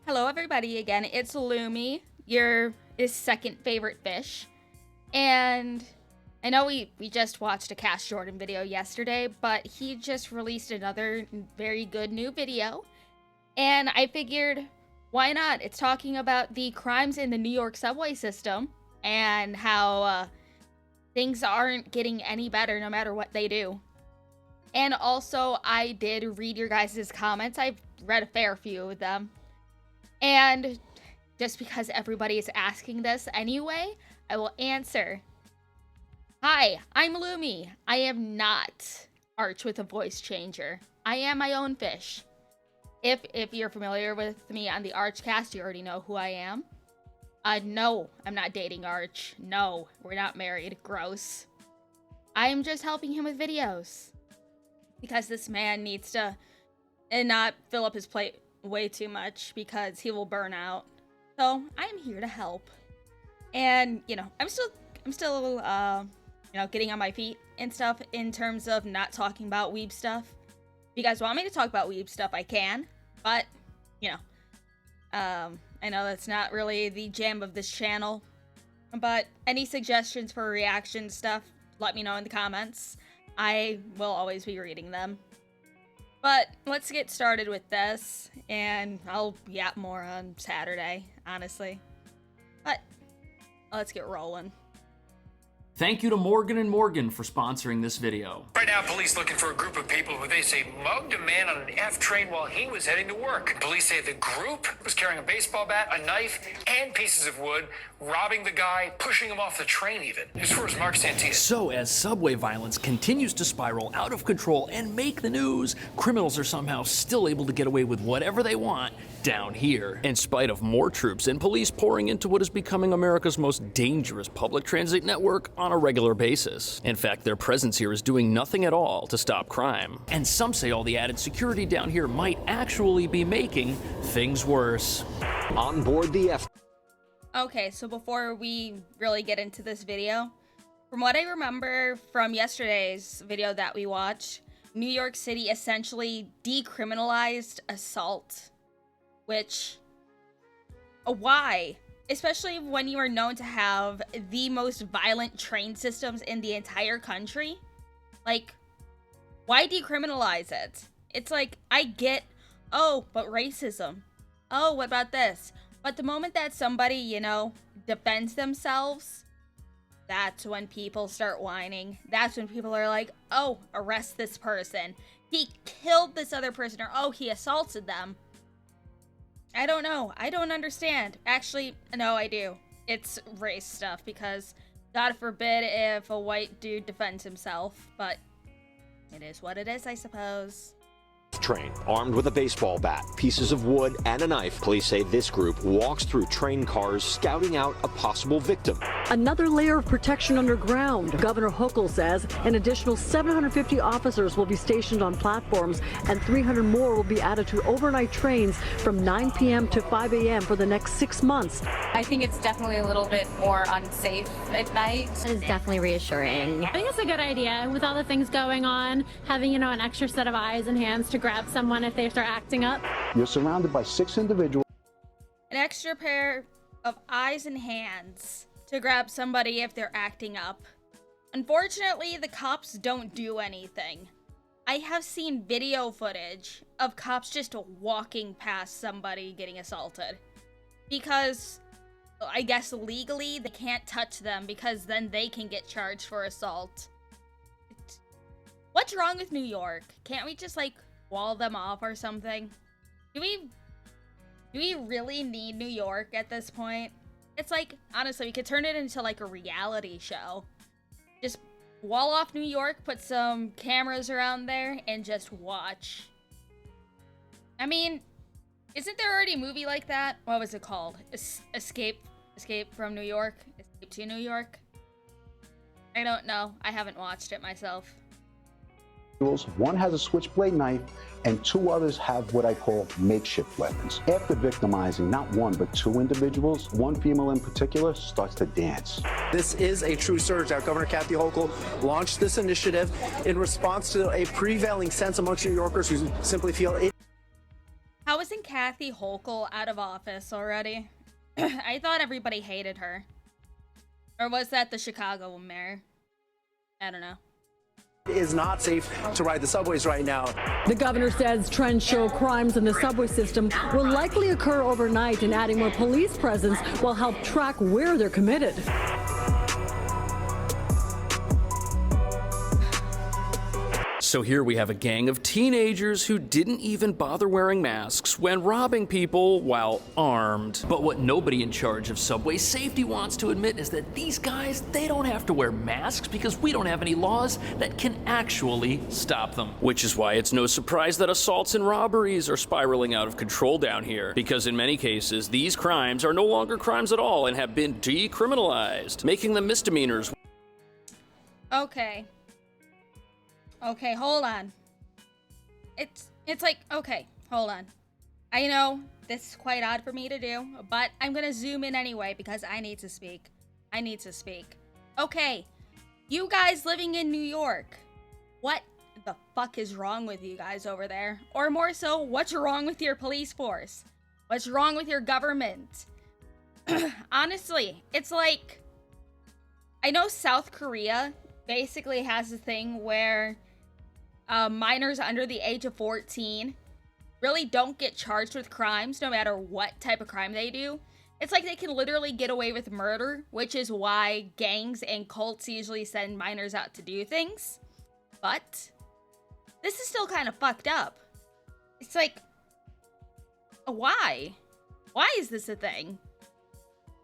Hello everybody again, it's Lumi, your second favorite fish. And I know we just watched a Cash Jordan video yesterday, but he just released another very good new video. And I figured, why not? It's talking about the crimes in the New York subway system and how things aren't getting any better no matter what they do. And also, I did read your guys' comments. I've read a fair few of them. And just because everybody is asking this anyway, I will answer. Hi, I'm Lumi. I am not Arch with a voice changer. I am my own fish. If you're familiar with me on the ArchCast, you already know who I am. No, I'm not dating Arch. No, we're not married. Gross. I am just helping him with videos. Because this man needs to not fill up his plate way too much because he will burn out. So I am here to help. And I'm still getting on my feet and stuff in terms of not talking about weeb stuff. If you guys want me to talk about weeb stuff, I can, but I know that's not really the jam of this channel. But any suggestions for reaction stuff, let me know in the comments. I will always be reading them. But let's get started with this, and I'll yap more on Saturday, honestly. But let's get rolling. Thank you to Morgan & Morgan for sponsoring this video. Right now, police looking for a group of people who they say mugged a man on an F train while he was heading to work. Police say the group was carrying a baseball bat, a knife, and pieces of wood, robbing the guy, pushing him off the train even. News 4's Mark Santia. So as subway violence continues to spiral out of control and make the news, criminals are somehow still able to get away with whatever they want down here. In spite of more troops and police pouring into what is becoming America's most dangerous public transit network on a regular basis. In fact, their presence here is doing nothing at all to stop crime. And some say all the added security down here might actually be making things worse. On board the F. Okay, so before we really get into this video, from what I remember from yesterday's video that we watched, New York City essentially decriminalized assault. Which, why? Especially when you are known to have the most violent train systems in the entire country? Like, why decriminalize it? It's like, I get, oh, but racism. Oh, what about this? But the moment that somebody, defends themselves, that's when people start whining. That's when people are like, oh, arrest this person. He killed this other person, or oh, he assaulted them. I don't know. I don't understand. Actually, no, I do. It's race stuff because God forbid if a white dude defends himself, but it is what it is, I suppose. Train, armed with a baseball bat, pieces of wood, and a knife. Police say this group walks through train cars, scouting out a possible victim. Another layer of protection underground. Governor Hochul says an additional 750 officers will be stationed on platforms, and 300 more will be added to overnight trains from 9 p.m. to 5 a.m. for the next 6 months. I think it's definitely a little bit more unsafe at night. It is definitely reassuring. I think it's a good idea with all the things going on, having, an extra set of eyes and hands to grab someone if they start acting up. You're surrounded by 6 individuals. An extra pair of eyes and hands to grab somebody if they're acting up. Unfortunately, the cops don't do anything. I have seen video footage of cops just walking past somebody getting assaulted. Because, I guess legally, they can't touch them because then they can get charged for assault. What's wrong with New York? Can't we just, wall them off or something? Do we really need New York at this point? It's honestly, we could turn it into a reality show. Just wall off New York, put some cameras around there, and just watch. I mean, isn't there already a movie like that? What was it called? Escape from New York? Escape to New York? I don't know. I haven't watched it myself. One has a switchblade knife, and 2 others have what I call makeshift weapons. After victimizing not 1 but 2 individuals, 1 female in particular starts to dance. This is a true surge. Now, Governor Kathy Hochul launched this initiative in response to a prevailing sense amongst New Yorkers who simply feel it. How is Isn't Kathy Hochul out of office already? I thought everybody hated her. Or was that the Chicago mayor? I don't know. It is not safe to ride the subways right now. The governor says trends show crimes in the subway system will likely occur overnight, and adding more police presence will help track where they're committed. So here we have a gang of teenagers who didn't even bother wearing masks when robbing people while armed. But what nobody in charge of subway safety wants to admit is that these guys, they don't have to wear masks because we don't have any laws that can actually stop them. Which is why it's no surprise that assaults and robberies are spiraling out of control down here. Because in many cases, these crimes are no longer crimes at all and have been decriminalized, making them misdemeanors. Okay. Okay, hold on. It's like, okay, hold on. I know this is quite odd for me to do, but I'm gonna zoom in anyway because I need to speak. I need to speak. Okay, you guys living in New York, what the fuck is wrong with you guys over there? Or more so, what's wrong with your police force? What's wrong with your government? Honestly, it's like, I know South Korea basically has a thing where minors under the age of 14 really don't get charged with crimes no matter what type of crime they do. It's like they can literally get away with murder, which is why gangs and cults usually send minors out to do things. But this is still kind of fucked up. It's like, why? Why is this a thing?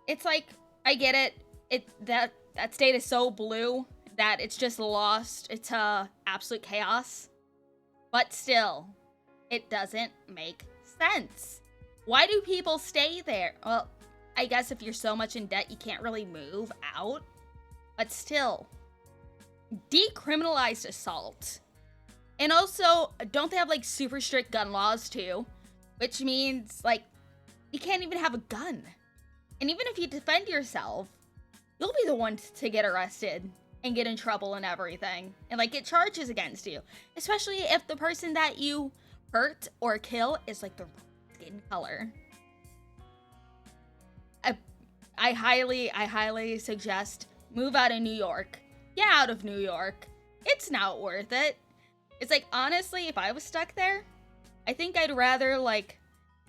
It's like, I get it. That state is so blue that it's just lost. It's absolute chaos. But still, it doesn't make sense. Why do people stay there? Well, I guess if you're so much in debt, you can't really move out. But still, decriminalized assault. And also, don't they have like super strict gun laws too? Which means like, you can't even have a gun. And even if you defend yourself, you'll be the one to get arrested and get in trouble and everything, and like get charges against you, especially if the person that you hurt or kill is like the skin color. I highly suggest move out of New York. Get out of New York. It's not worth it. It's like, honestly, if I was stuck there, I think I'd rather like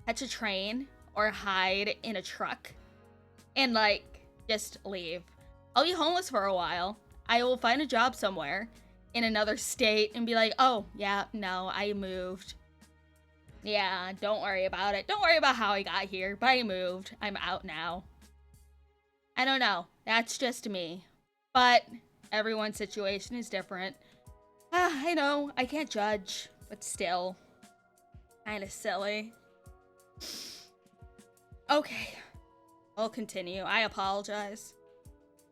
catch a train or hide in a truck and like just leave. I'll be homeless for a while. I will find a job somewhere in another state and be like, oh, yeah, no, I moved. Yeah, don't worry about it. Don't worry about how I got here, but I moved. I'm out now. I don't know. That's just me. But everyone's situation is different. I know. I can't judge, but still. Kind of silly. Okay. I'll continue. I apologize.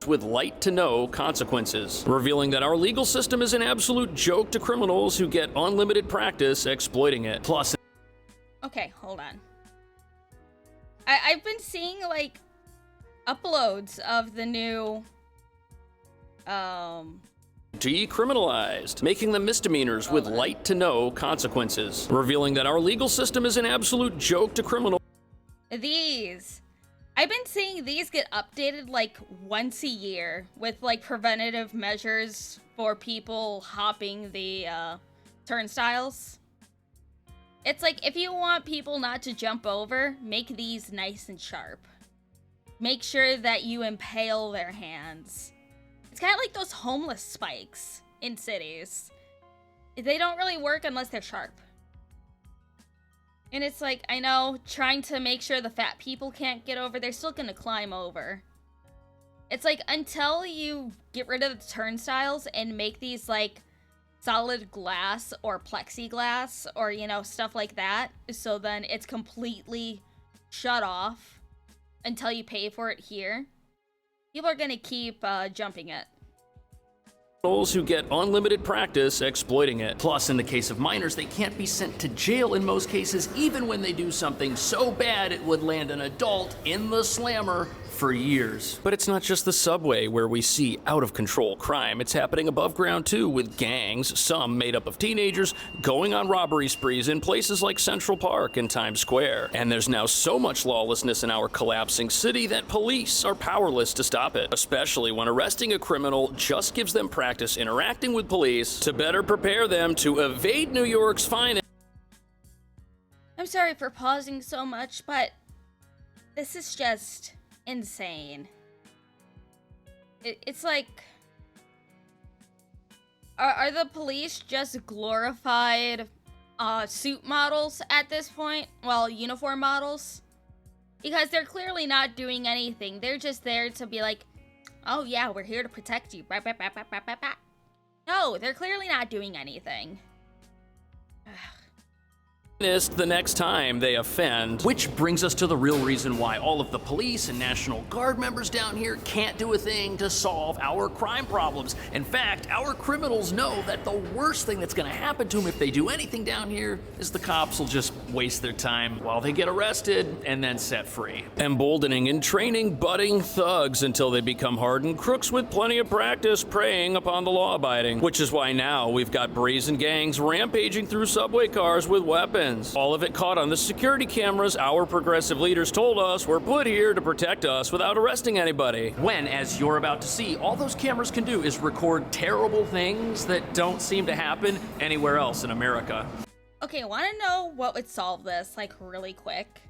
With light to no consequences, revealing that our legal system is an absolute joke to criminals who get unlimited practice exploiting it. Plus, okay, hold on. I've been seeing like uploads of the new decriminalized, making them misdemeanors with light to no consequences, revealing that our legal system is an absolute joke to criminals. I've been seeing these get updated like once a year with like preventative measures for people hopping the turnstiles. It's like, if you want people not to jump over, make these nice and sharp. Make sure that you impale their hands. It's kind of like those homeless spikes in cities. They don't really work unless they're sharp. And it's like, I know, trying to make sure the fat people can't get over, they're still gonna climb over. It's like, until you get rid of the turnstiles and make these like solid glass or plexiglass or, you know, stuff like that, so then it's completely shut off until you pay for it here, people are gonna keep jumping it. Who get unlimited practice exploiting it. Plus, in the case of minors, they can't be sent to jail in most cases, even when they do something so bad it would land an adult in the slammer for years. But it's not just the subway where we see out-of-control crime. It's happening above ground too, with gangs, some made up of teenagers, going on robbery sprees in places like Central Park and Times Square. And there's now so much lawlessness in our collapsing city that police are powerless to stop it, especially when arresting a criminal just gives them practice interacting with police to better prepare them to evade New York's finest. I'm sorry for pausing so much, but this is just insane. It's like, are the police just glorified suit models at this point? Well, uniform models? Because they're clearly not doing anything. They're just there to be like, oh yeah, we're here to protect you. No, they're clearly not doing anything. The next time they offend. Which brings us to the real reason why all of the police and National Guard members down here can't do a thing to solve our crime problems. In fact, our criminals know that the worst thing that's gonna happen to them if they do anything down here is the cops will just waste their time while they get arrested and then set free. Emboldening and training budding thugs until they become hardened crooks with plenty of practice preying upon the law-abiding. Which is why now we've got brazen gangs rampaging through subway cars with weapons. All of it caught on the security cameras our progressive leaders told us were put here to protect us without arresting anybody. When, as you're about to see, all those cameras can do is record terrible things that don't seem to happen anywhere else in America. Okay, want to know what would solve this, like, really quick?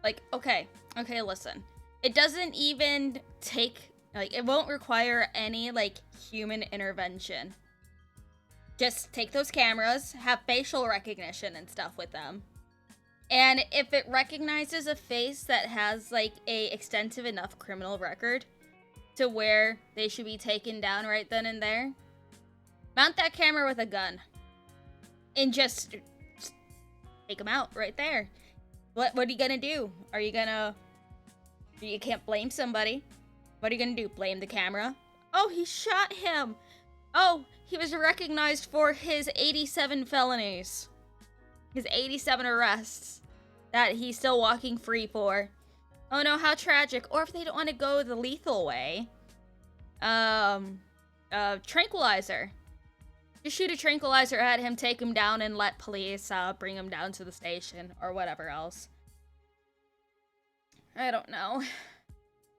Like, okay, listen. It doesn't even take, like, it won't require any, like, human intervention. Just take those cameras, have facial recognition and stuff with them. And if it recognizes a face that has, like, a extensive enough criminal record to where they should be taken down right then and there, mount that camera with a gun. And just take them out right there. What are you gonna do? You can't blame somebody. What are you gonna do? Blame the camera? Oh, he shot him! Oh, he was recognized for his 87 felonies. His 87 arrests that he's still walking free for. Oh no, how tragic. Or if they don't want to go the lethal way, tranquilizer. Just shoot a tranquilizer at him, take him down, and let police bring him down to the station or whatever else. I don't know.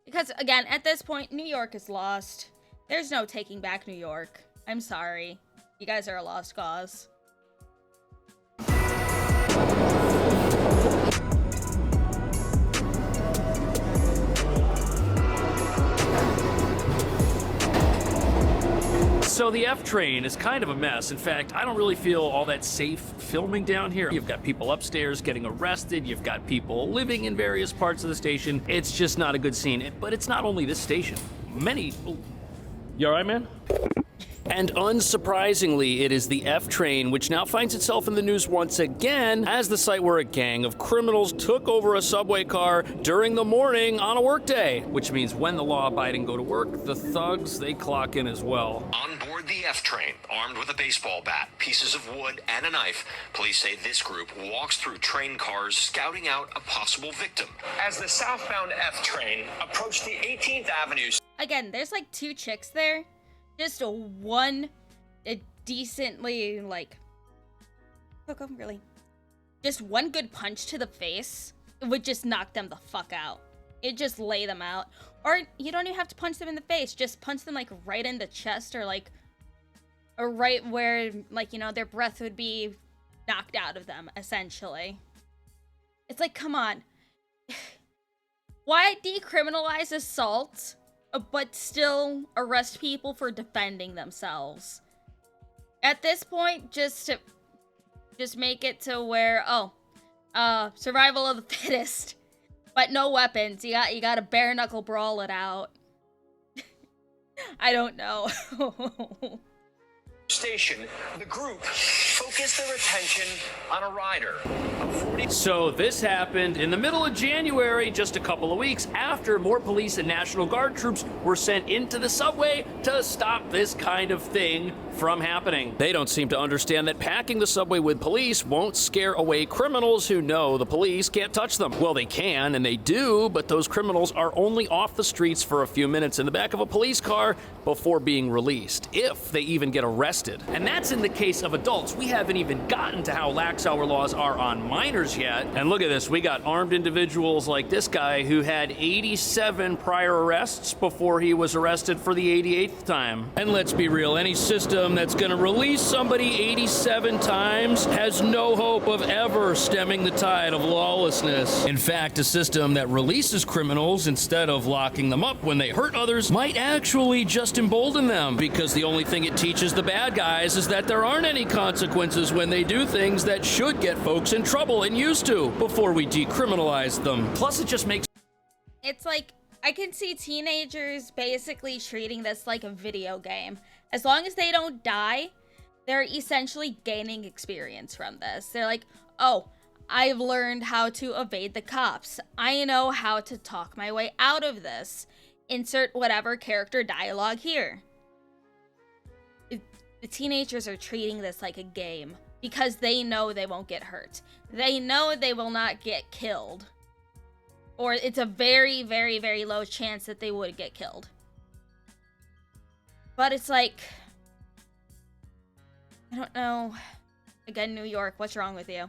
Because, again, at this point, New York is lost. There's no taking back New York. I'm sorry. You guys are a lost cause. So the F train is kind of a mess. In fact, I don't really feel all that safe filming down here. You've got people upstairs getting arrested. You've got people living in various parts of the station. It's just not a good scene. But it's not only this station. Many... You all right, man? And unsurprisingly, it is the F train, which now finds itself in the news once again as the site where a gang of criminals took over a subway car during the morning on a workday. Which means when the law-abiding go to work, the thugs, they clock in as well. On board the F train, armed with a baseball bat, pieces of wood, and a knife, police say this group walks through train cars, scouting out a possible victim. As the southbound F train approached the 18th Avenue... Again, there's like two chicks there. Just one decently, like... Coco, really? Just one good punch to the face would just knock them the fuck out. It'd just lay them out. Or you don't even have to punch them in the face. Just punch them, like, right in the chest or, like... Or right where, like, you know, their breath would be knocked out of them, essentially. It's like, come on. Why decriminalize assault, but still arrest people for defending themselves? At this point, just make it to where, survival of the fittest, but no weapons. You got to bare knuckle brawl it out. I don't know. Station, the group focused their attention on a rider. So this happened in the middle of January, just a couple of weeks after more police and National Guard troops were sent into the subway to stop this kind of thing from happening. They don't seem to understand that packing the subway with police won't scare away criminals who know the police can't touch them. Well, they can, and they do, but those criminals are only off the streets for a few minutes in the back of a police car before being released, if they even get arrested. And that's in the case of adults. We haven't even gotten to how lax our laws are on minors yet. And look at this, we got armed individuals like this guy who had 87 prior arrests before he was arrested for the 88th time. And let's be real, any system that's gonna release somebody 87 times has no hope of ever stemming the tide of lawlessness. In fact, a system that releases criminals instead of locking them up when they hurt others might actually just embolden them, because the only thing it teaches the bad guys is that there aren't any consequences when they do things that should get folks in trouble and used to before we decriminalize them. Plus, it just makes... It's like, I can see teenagers basically treating this like a video game. As long as they don't die, they're essentially gaining experience from this. They're like, oh, I've learned how to evade the cops. I know how to talk my way out of this. Insert whatever character dialogue here. The teenagers are treating this like a game because they know they won't get hurt. They know they will not get killed. Or it's a very, very, very low chance that they would get killed. But it's like, I don't know. Again, New York, what's wrong with you?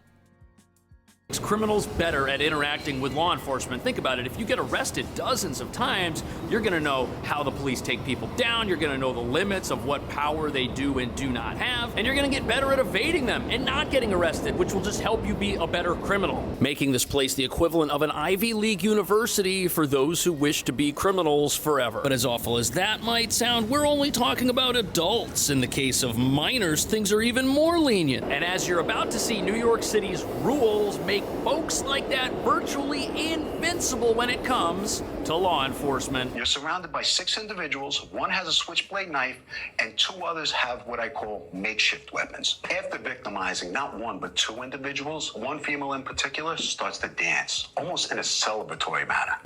Criminals better at interacting with law enforcement. Think about it. If you get arrested dozens of times, you're going to know how the police take people down. You're going to know the limits of what power they do and do not have. And you're going to get better at evading them and not getting arrested, which will just help you be a better criminal. Making this place the equivalent of an Ivy League university for those who wish to be criminals forever. But as awful as that might sound, we're only talking about adults. In the case of minors, things are even more lenient. And as you're about to see, New York City's rules make folks like that virtually invincible when it comes to law enforcement. You're surrounded by 6 individuals. One has a switchblade knife, and 2 others have what I call makeshift weapons. After victimizing not 1 but 2 individuals, 1 female in particular starts to dance, almost in a celebratory manner.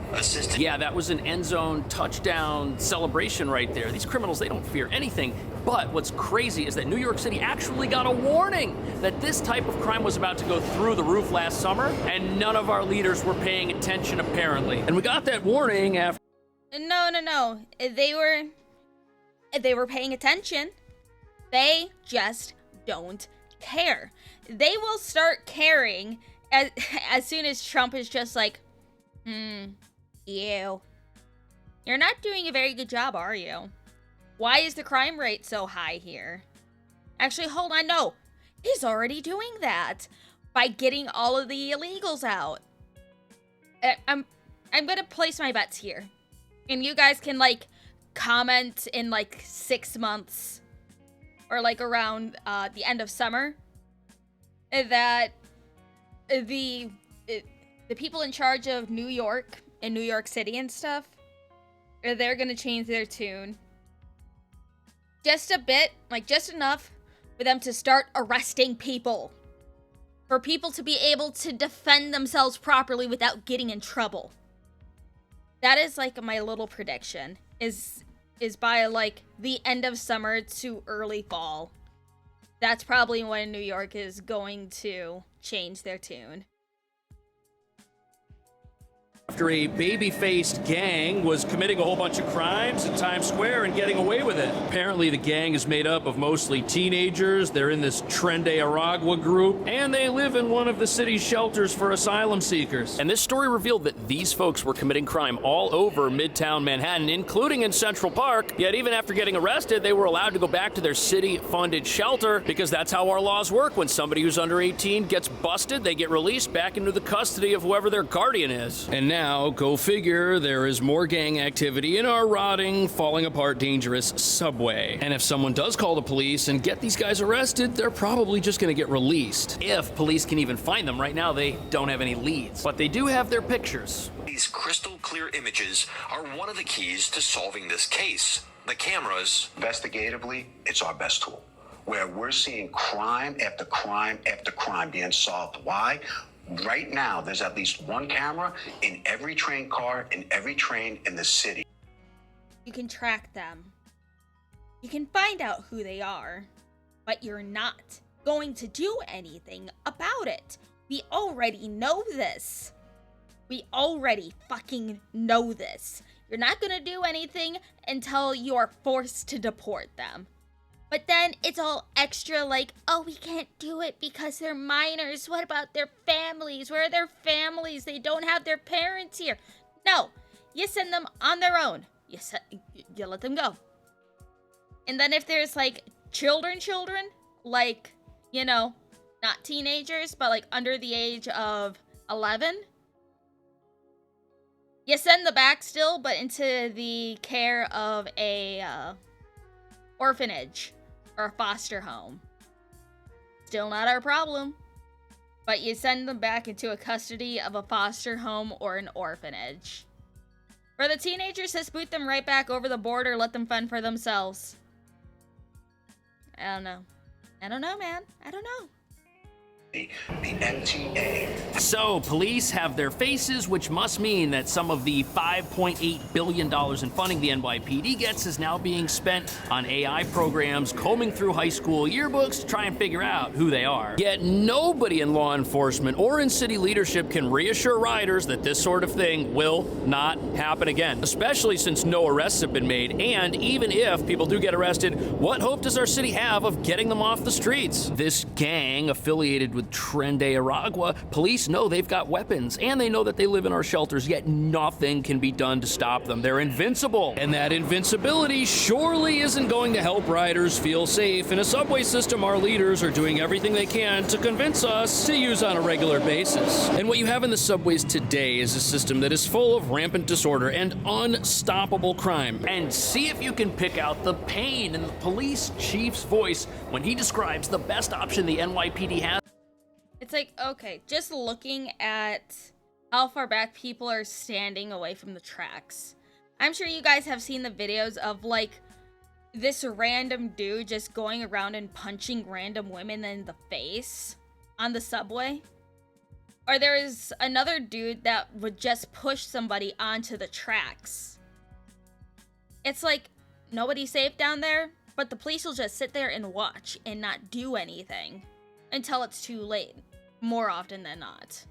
Yeah, that was an end zone touchdown celebration right there. These criminals, they don't fear anything. But what's crazy is that New York City actually got a warning that this type of crime was about to go through the roof last summer, and none of our leaders were paying attention, apparently. And we got that warning after... No. They were paying attention. They just don't care. They will start caring as soon as Trump is just like, you. You're not doing a very good job, are you? Why is the crime rate so high here? Actually, hold on, no. He's already doing that by getting all of the illegals out. I'm gonna place my bets here. And you guys can, like, comment in, like, 6 months or, like, around the end of summer that the people in charge of New York and New York City and stuff, they're gonna change their tune. Just a bit, like just enough for them to start arresting people. For people to be able to defend themselves properly without getting in trouble. That is like my little prediction. Is by like the end of summer to early fall. That's probably when New York is going to change their tune. After a baby-faced gang was committing a whole bunch of crimes in Times Square and getting away with it. Apparently the gang is made up of mostly teenagers. They're in this Trende Aragua group, and they live in one of the city's shelters for asylum seekers. And this story revealed that these folks were committing crime all over Midtown Manhattan, including in Central Park. Yet even after getting arrested, they were allowed to go back to their city-funded shelter, because that's how our laws work. When somebody who's under 18 gets busted, they get released back into the custody of whoever their guardian is. And now, go figure, there is more gang activity in our rotting, falling apart, dangerous subway. And if someone does call the police and get these guys arrested, they're probably just gonna get released. If police can even find them. Right now, they don't have any leads. But they do have their pictures. These crystal clear images are one of the keys to solving this case. The cameras. Investigatively, it's our best tool. Where we're seeing crime after crime after crime being solved. Why? Right now, there's at least 1 camera in every train car, in every train in the city. You can track them. You can find out who they are, but you're not going to do anything about it. We already know this. We already fucking know this. You're not gonna do anything until you're forced to deport them. But then it's all extra like, oh, we can't do it because they're minors. What about their families? Where are their families? They don't have their parents here. No, you send them on their own. You let them go. And then if there's like children, like, you know, not teenagers, but like under the age of 11, you send them back still, but into the care of a orphanage or a foster home. Still not our problem. But you send them back into a custody of a foster home or an orphanage. For the teenagers, just boot them right back over the border, let them fend for themselves. I don't know. I don't know, man. I don't know. The MTA. So, police have their faces, which must mean that some of the $5.8 billion in funding the NYPD gets is now being spent on AI programs combing through high school yearbooks to try and figure out who they are. Yet nobody in law enforcement or in city leadership can reassure riders that this sort of thing will not happen again, especially since no arrests have been made, and even if people do get arrested, what hope does our city have of getting them off the streets? This gang affiliated with Tren de Aragua, police know they've got weapons, and they know that they live in our shelters, yet nothing can be done to stop them. They're invincible, and that invincibility surely isn't going to help riders feel safe in a subway system our leaders are doing everything they can to convince us to use on a regular basis. And what you have in the subways today is a system that is full of rampant disorder and unstoppable crime. And see if you can pick out the pain in the police chief's voice when he describes the best option the NYPD has. It's like, okay, just looking at how far back people are standing away from the tracks. I'm sure you guys have seen the videos of, like, this random dude just going around and punching random women in the face on the subway. Or there is another dude that would just push somebody onto the tracks. It's like, nobody's safe down there, but the police will just sit there and watch and not do anything until it's too late, more often than not.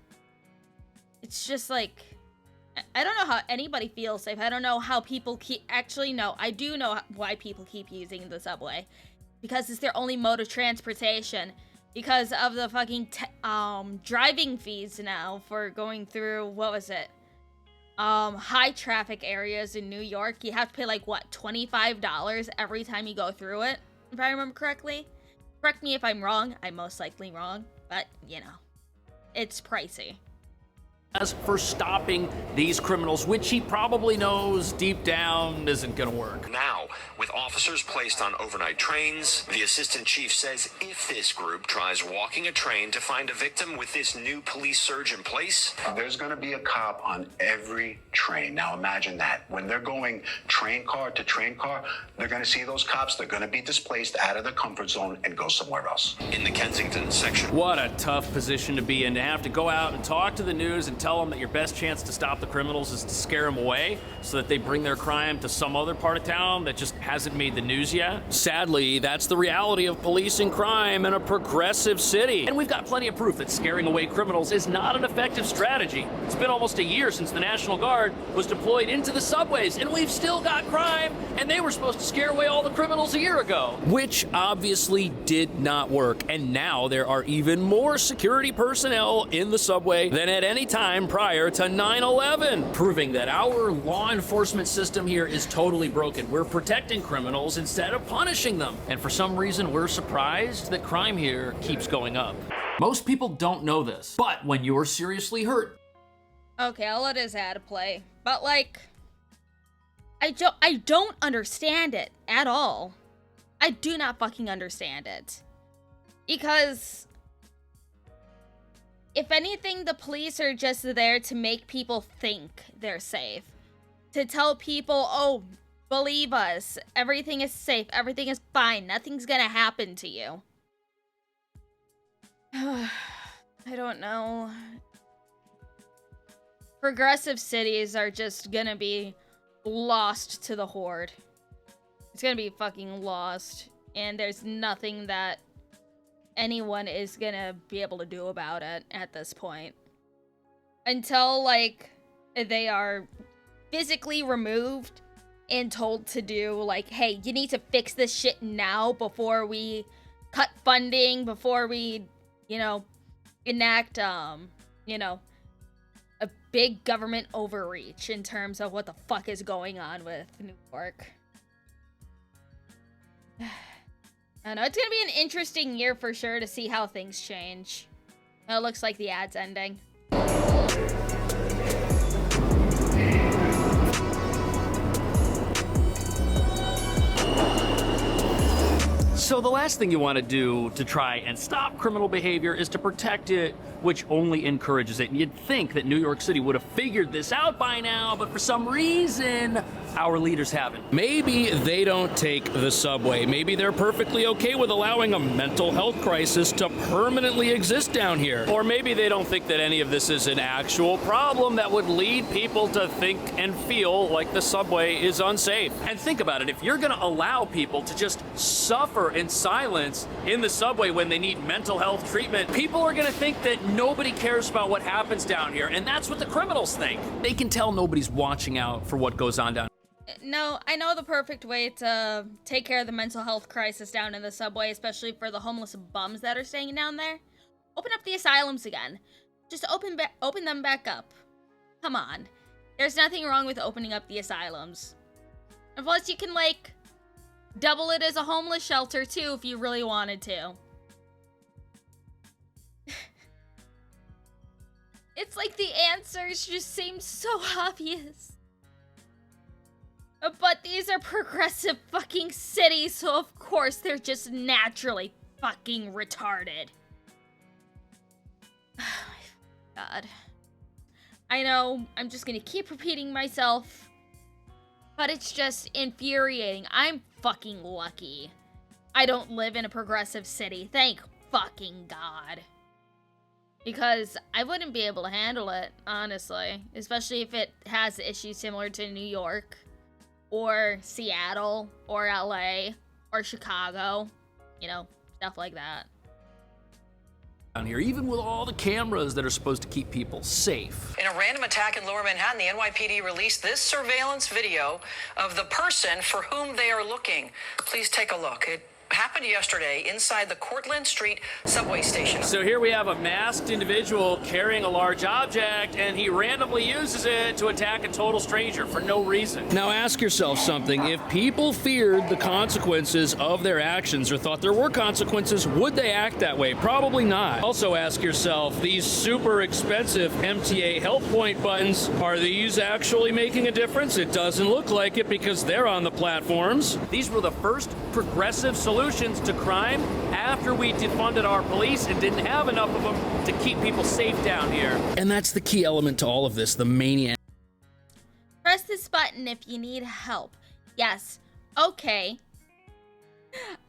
It's just like, I don't know how anybody feels safe. I don't know how people I do know why people keep using the subway. Because it's their only mode of transportation. Because of the fucking driving fees now for going through, what was it? High traffic areas in New York. You have to pay like, what, $25 every time you go through it, if I remember correctly. Correct me if I'm wrong. I'm most likely wrong, but, you know, it's pricey. For stopping these criminals, which he probably knows deep down isn't going to work. Now, with officers placed on overnight trains, the assistant chief says if this group tries walking a train to find a victim with this new police surge in place, There's going to be a cop on every train. Now imagine that. When they're going train car to train car, they're going to see those cops. They're going to be displaced out of their comfort zone and go somewhere else. in the Kensington section. What a tough position to be in, to have to go out and talk to the news and tell them that your best chance to stop the criminals is to scare them away so that they bring their crime to some other part of town that just hasn't made the news yet. Sadly, that's the reality of policing crime in a progressive city. And we've got plenty of proof that scaring away criminals is not an effective strategy. It's been almost a year since the National Guard was deployed into the subways, and we've still got crime, and they were supposed to scare away all the criminals a year ago. Which obviously did not work, and now there are even more security personnel in the subway than at any time prior to 9/11, proving that our law enforcement system here is totally broken. We're protecting criminals instead of punishing them. And for some reason, we're surprised that crime here keeps going up. Most people don't know this, but when you're seriously hurt... Okay, I'll let his ad play. But, like, I don't understand it at all. I do not fucking understand it. Because if anything, the police are just there to make people think they're safe. To tell people, oh, believe us, everything is safe, everything is fine, nothing's gonna happen to you. I don't know. Progressive cities are just gonna be lost to the horde. It's gonna be fucking lost, and there's nothing that anyone is gonna be able to do about it at this point. Until, like, they are physically removed and told to do, like, hey, you need to fix this shit now before we cut funding, before we, you know, enact, you know, a big government overreach in terms of what the fuck is going on with New York. I know, it's gonna be an interesting year for sure to see how things change. It looks like the ad's ending. So the last thing you want to do to try and stop criminal behavior is to protect it, which only encourages it. And you'd think that New York City would have figured this out by now, but for some reason, our leaders haven't. Maybe they don't take the subway. Maybe they're perfectly okay with allowing a mental health crisis to permanently exist down here. Or maybe they don't think that any of this is an actual problem that would lead people to think and feel like the subway is unsafe. And think about it, if you're gonna allow people to just suffer in silence in the subway when they need mental health treatment, people are gonna think that nobody cares about what happens down here, and that's what the criminals think. They can tell nobody's watching out for what goes on down. No, I know the perfect way to take care of the mental health crisis down in the subway, especially for the homeless bums that are staying down there. Open up the asylums again. Just open them back up. Come on. There's nothing wrong with opening up the asylums. And plus, you can, like, double it as a homeless shelter, too, if you really wanted to. It's like the answers just seem so obvious. But these are progressive fucking cities, so of course they're just naturally fucking retarded. Oh my god. I know, I'm just gonna keep repeating myself, but it's just infuriating. I'm fucking lucky I don't live in a progressive city. Thank fucking god. Because I wouldn't be able to handle it, honestly. Especially if it has issues similar to New York, or Seattle, or LA, or Chicago. You know, stuff like that. Down here, even with all the cameras that are supposed to keep people safe. In a random attack in Lower Manhattan, the NYPD released this surveillance video of the person for whom they are looking. Please take a look. It happened yesterday inside the Cortlandt Street subway station. So here we have a masked individual carrying a large object, and he randomly uses it to attack a total stranger for no reason. Now ask yourself something. If people feared the consequences of their actions or thought there were consequences, would they act that way? Probably not. Also ask yourself, these super expensive MTA Help Point buttons, are these actually making a difference? It doesn't look like it because they're on the platforms. These were the first progressive solutions to crime after we defunded our police and didn't have enough of them to keep people safe down here. And that's the key element to all of this, the maniac. Press this button if you need help. Yes. Okay.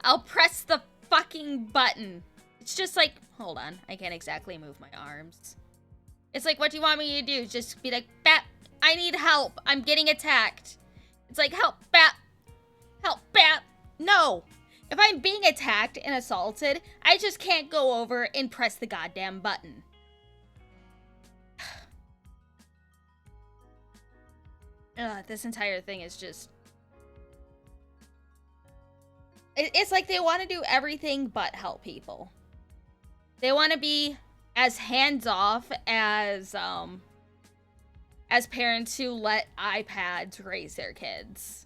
I'll press the fucking button. It's just like, hold on, I can't exactly move my arms. It's like, what do you want me to do? Just be like, Bat, I need help. I'm getting attacked. It's like, help, Bat. Help, Bat. No. If I'm being attacked and assaulted, I just can't go over and press the goddamn button. This entire thing is just... It's like they want to do everything but help people. They want to be as hands-off as parents who let iPads raise their kids.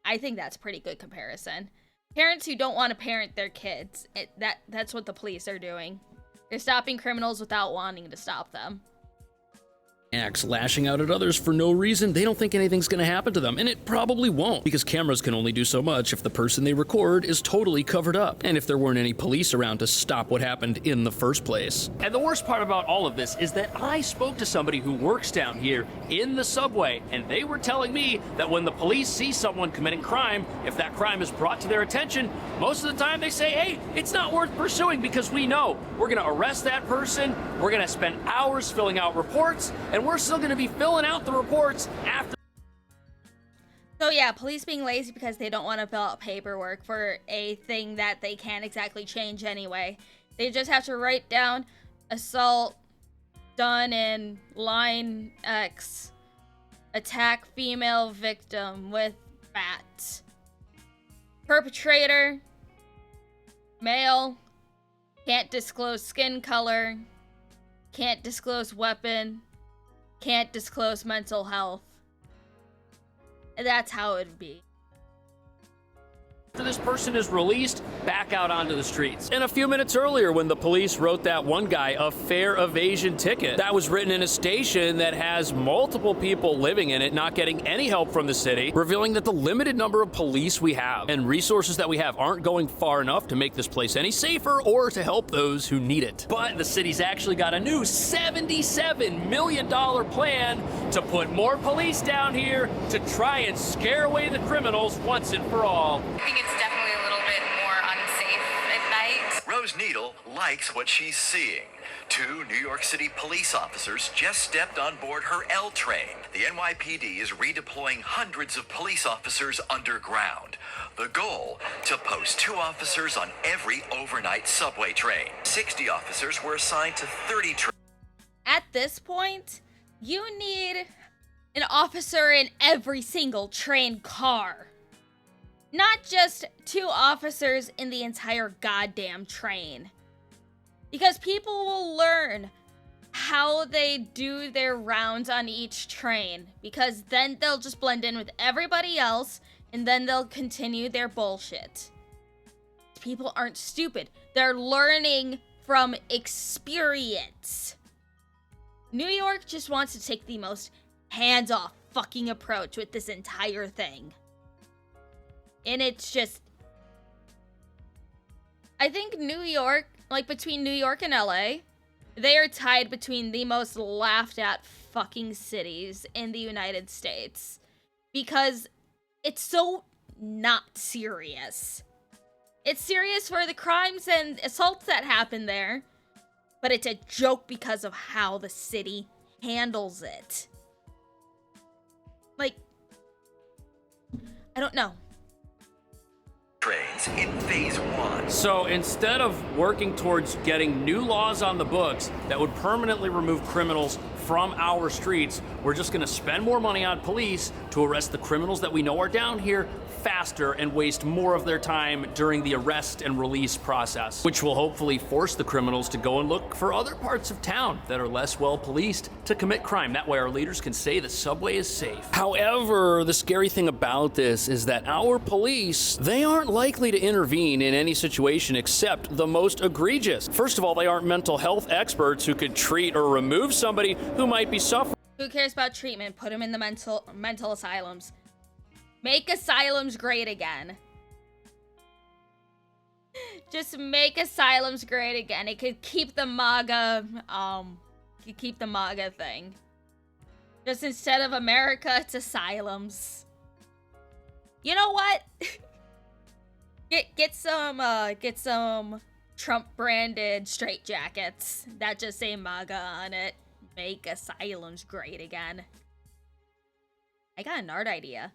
I think that's a pretty good comparison. Parents who don't want to parent their kids, that's what the police are doing. They're stopping criminals without wanting to stop them. Acts lashing out at others for no reason. They don't think anything's going to happen to them, and it probably won't, because cameras can only do so much if the person they record is totally covered up, and if there weren't any police around to stop what happened in the first place. And the worst part about all of this is that I spoke to somebody who works down here in the subway, and they were telling me that when the police see someone committing crime, if that crime is brought to their attention, most of the time they say, hey, it's not worth pursuing because we know we're going to arrest that person, we're going to spend hours filling out reports, and we're still going to be filling out the reports after. So yeah, police being lazy because they don't want to fill out paperwork for a thing that they can't exactly change anyway. They just have to write down assault done in line X. Attack female victim with bat. Perpetrator, male, can't disclose skin color, can't disclose weapon, can't disclose mental health. And that's how it would be. After this person is released, back out onto the streets. And a few minutes earlier, when the police wrote that one guy a fare evasion ticket, that was written in a station that has multiple people living in it, not getting any help from the city, revealing that the limited number of police we have and resources that we have aren't going far enough to make this place any safer or to help those who need it. But the city's actually got a new $77 million plan to put more police down here to try and scare away the criminals once and for all. I think it's definitely a little bit more unsafe at night. Rose Needle likes what she's seeing. 2 New York City police officers just stepped on board her L train. The NYPD is redeploying hundreds of police officers underground. The goal, to post 2 officers on every overnight subway train. 60 officers were assigned to 30 trains. At this point, you need an officer in every single train car. Not just 2 officers in the entire goddamn train. Because people will learn how they do their rounds on each train. Because then they'll just blend in with everybody else, and then they'll continue their bullshit. People aren't stupid. They're learning from experience. New York just wants to take the most hands-off fucking approach with this entire thing. And it's just, I think New York, like between New York and LA, they are tied between the most laughed at fucking cities in the United States. Because it's so not serious. It's serious for the crimes and assaults that happen there, but it's a joke because of how the city handles it. Like, I don't know. Trains in phase 1. So instead of working towards getting new laws on the books that would permanently remove criminals from our streets, we're just going to spend more money on police to arrest the criminals that we know are down here faster and waste more of their time during the arrest and release process, which will hopefully force the criminals to go and look for other parts of town that are less well policed to commit crime. That way our leaders can say the subway is safe. However, the scary thing about this is that our police, they aren't likely to intervene in any situation except the most egregious. First of all, they aren't mental health experts who could treat or remove somebody who might be suffering. Who cares about treatment? Put them in the mental asylums. Make asylums great again. Just make asylums great again. It could keep the MAGA, thing. Just instead of America, it's asylums. You know what? Get some Trump branded straitjackets that just say MAGA on it. Make asylums great again. I got an art idea.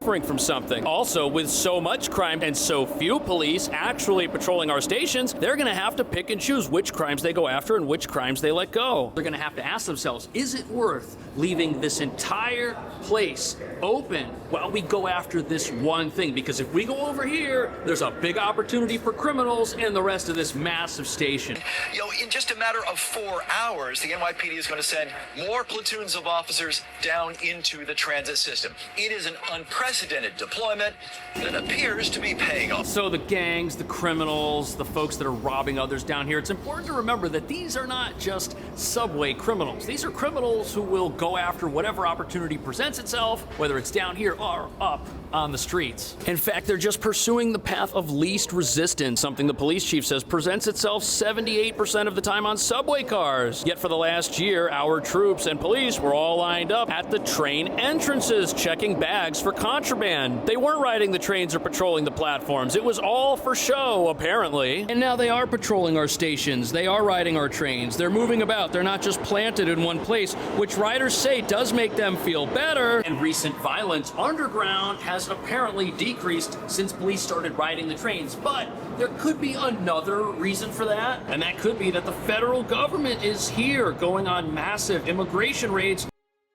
From something. Also, with so much crime and so few police actually patrolling our stations, they're going to have to pick and choose which crimes they go after and which crimes they let go. They're going to have to ask themselves, is it worth leaving this entire place open while we go after this one thing? Because if we go over here, there's a big opportunity for criminals in the rest of this massive station. You know, in just a matter of 4 hours, the NYPD is going to send more platoons of officers down into the transit system. It is an unprecedented deployment that appears to be paying off. So the gangs, the criminals, the folks that are robbing others down here, it's important to remember that these are not just subway criminals. These are criminals who will go after whatever opportunity presents itself, whether it's down here or up on the streets. In fact, they're just pursuing the path of least resistance, something the police chief says presents itself 78% of the time on subway cars. Yet for the last year, our troops and police were all lined up at the train entrances, checking bags for contraband. contraband. They weren't riding the trains or patrolling the platforms. It was all for show, apparently. And now they are patrolling our stations. They are riding our trains. They're moving about. They're not just planted in one place, which riders say does make them feel better. And recent violence underground has apparently decreased since police started riding the trains. But there could be another reason for that, and that could be that the federal government is here going on massive immigration raids.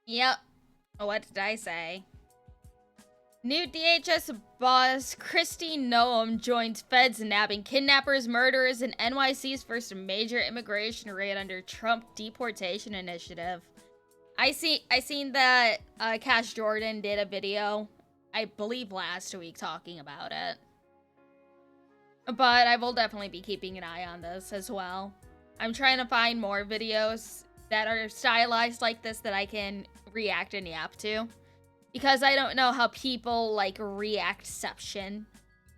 Yep. What did I say? New DHS boss Kristi Noem joins feds nabbing kidnappers, murderers, and NYC's first major immigration raid under Trump deportation initiative. I seen that Cash Jordan did a video, I believe last week, talking about it. But I will definitely be keeping an eye on this as well. I'm trying to find more videos that are stylized like this that I can react and yap to. Because I don't know how people like reactception.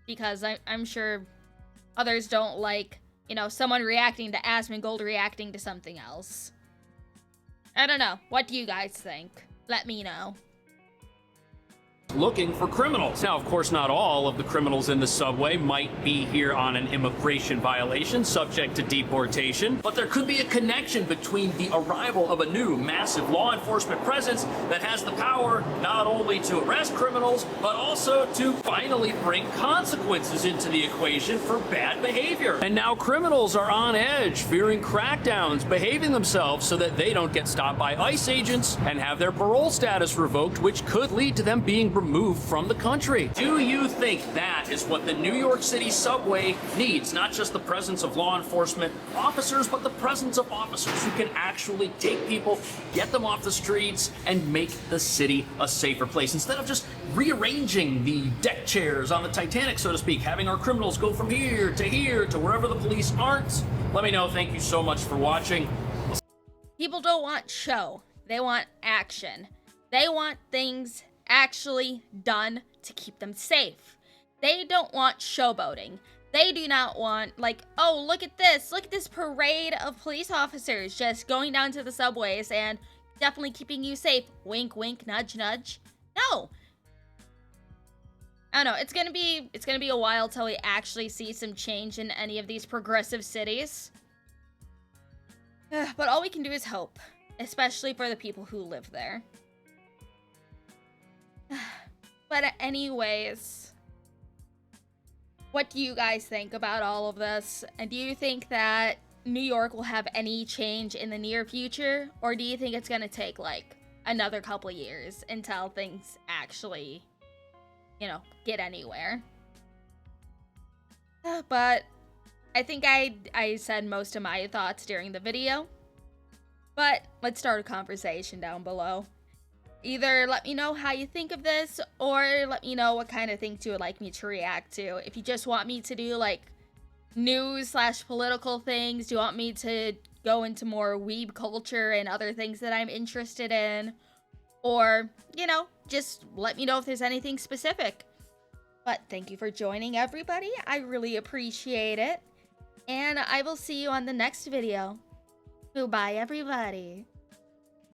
Because I'm sure others don't like, you know, someone reacting to Asmongold reacting to something else. I don't know. What do you guys think? Let me know. Looking for criminals. Now, of course, not all of the criminals in the subway might be here on an immigration violation subject to deportation, but there could be a connection between the arrival of a new massive law enforcement presence that has the power not only to arrest criminals, but also to finally bring consequences into the equation for bad behavior. And now criminals are on edge, fearing crackdowns, behaving themselves so that they don't get stopped by ICE agents and have their parole status revoked, which could lead to them being removed from the country. Do you think that is what the New York City subway needs? Not just the presence of law enforcement officers, but the presence of officers who can actually take people, get them off the streets, and make the city a safer place. Instead of just rearranging the deck chairs on the Titanic, so to speak, having our criminals go from here to wherever the police aren't. Let me know. Thank you so much for watching. People don't want show. They want action. They want things actually done to keep them safe. They don't want showboating. They do not want, like, oh, look at this parade of police officers just going down to the subways and definitely keeping you safe. Wink, wink, nudge, nudge. No. I don't know. It's gonna be a while till we actually see some change in any of these progressive cities. But all we can do is hope, especially for the people who live there. But anyways, what do you guys think about all of this? And do you think that New York will have any change in the near future? Or do you think it's gonna take like another couple years until things actually, you know, get anywhere? But I think I said most of my thoughts during the video. But let's start a conversation down below. Either let me know how you think of this, or let me know what kind of things you would like me to react to. If you just want me to do like news/political things, do you want me to go into more weeb culture and other things that I'm interested in? Or, you know, just let me know if there's anything specific. But thank you for joining, everybody. I really appreciate it. And I will see you on the next video. Goodbye, everybody.